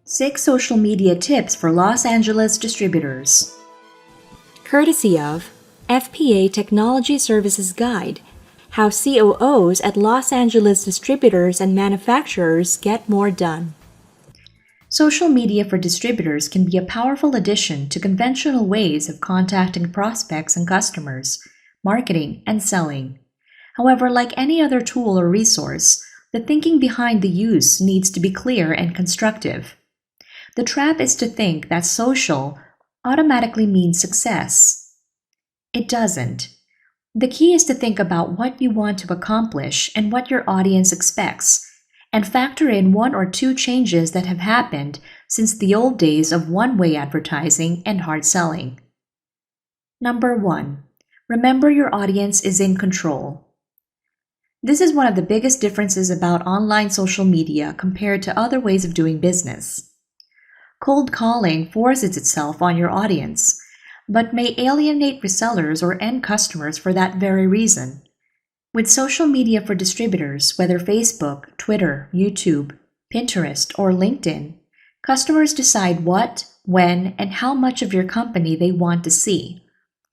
6 social media tips for Los Angeles distributors. Courtesy of FPA Technology Services Guide, How COOs at Los Angeles Distributors and Manufacturers Get More Done. Social media for distributors can be a powerful addition to conventional ways of contacting prospects and customers, marketing, and selling. However, like any other tool or resource, the thinking behind the use needs to be clear and constructive. The trap is to think that social automatically means success. It doesn't. The key is to think about what you want to accomplish and what your audience expects, and factor in 1 or 2 changes that have happened since the old days of one-way advertising and hard selling. Number 1. Remember your audience is in control. This is one of the biggest differences about online social media compared to other ways of doing business. Cold calling forces itself on your audience, but may alienate resellers or end customers for that very reason. With social media for distributors, whether Facebook, Twitter, YouTube, Pinterest, or LinkedIn, customers decide what, when, and how much of your company they want to see.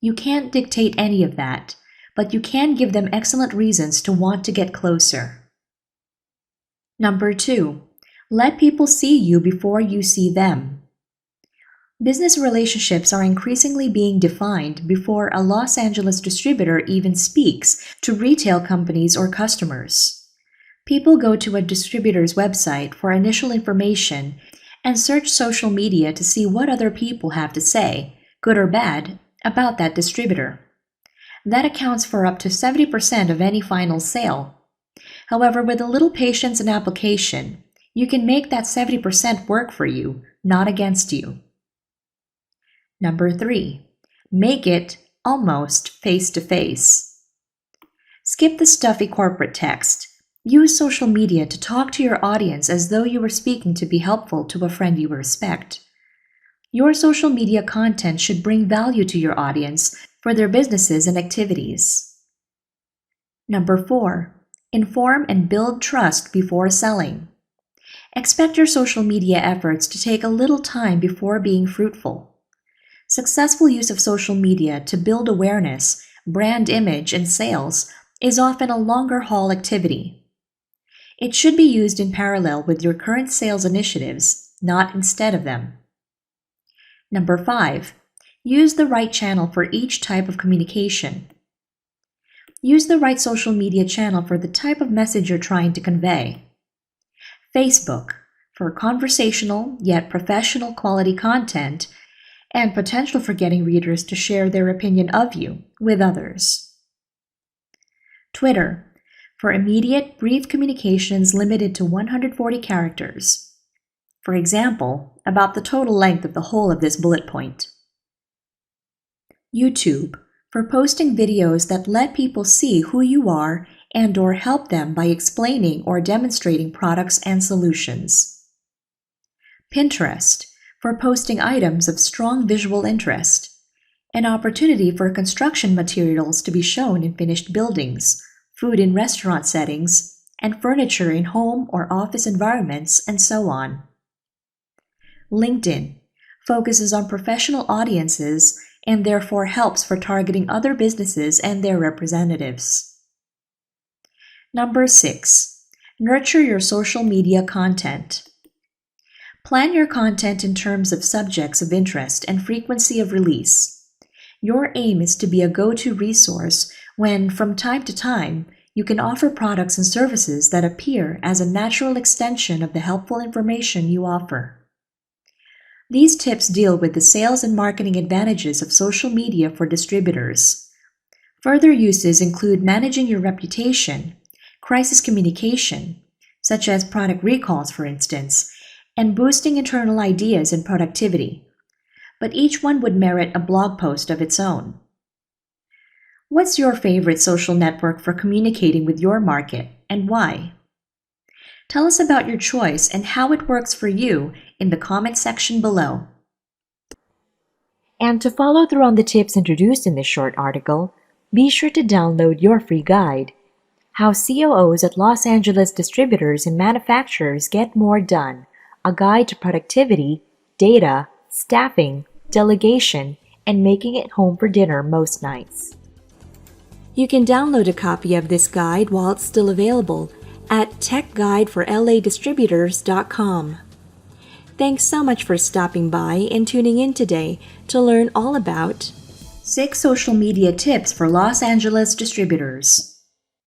You can't dictate any of that, but you can give them excellent reasons to want to get closer. Number 2. Let people see you before you see them. Business relationships are increasingly being defined before a Los Angeles distributor even speaks to retail companies or customers. People go to a distributor's website for initial information and search social media to see what other people have to say, good or bad, about that distributor. That accounts for up to 70% of any final sale. However, with a little patience and application, you can make that 70% work for you, not against you. Number 3. Make it almost face-to-face. Skip the stuffy corporate text. Use social media to talk to your audience as though you were speaking to be helpful to a friend you respect. Your social media content should bring value to your audience for their businesses and activities. Number 4. Inform and build trust before selling. Expect your social media efforts to take a little time before being fruitful. Successful use of social media to build awareness, brand image, and sales is often a longer haul activity. It should be used in parallel with your current sales initiatives, not instead of them. Number 5. Use the right channel for each type of communication. Use the right social media channel for the type of message you're trying to convey. Facebook, for conversational yet professional quality content and potential for getting readers to share their opinion of you with others. Twitter, for immediate, brief communications limited to 140 characters. For example, about the total length of the whole of this bullet point. YouTube, for posting videos that let people see who you are and/or help them by explaining or demonstrating products and solutions. Pinterest, for posting items of strong visual interest, an opportunity for construction materials to be shown in finished buildings, food in restaurant settings, and furniture in home or office environments, and so on. LinkedIn focuses on professional audiences and therefore helps for targeting other businesses and their representatives. Number 6. Nurture your social media content. Plan your content in terms of subjects of interest and frequency of release. Your aim is to be a go-to resource when, from time to time, you can offer products and services that appear as a natural extension of the helpful information you offer. These tips deal with the sales and marketing advantages of social media for distributors. Further uses include managing your reputation, crisis communication, such as product recalls, for instance, and boosting internal ideas and productivity. But each one would merit a blog post of its own. What's your favorite social network for communicating with your market, and why? Tell us about your choice and how it works for you in the comment section below. And to follow through on the tips introduced in this short article, be sure to download your free guide, How COOs at Los Angeles Distributors and Manufacturers Get More Done, a guide to productivity, data, staffing, delegation, and making it home for dinner most nights. You can download a copy of this guide while it's still available at techguideforladistributors.com. Thanks so much for stopping by and tuning in today to learn all about 6 social media tips for Los Angeles distributors.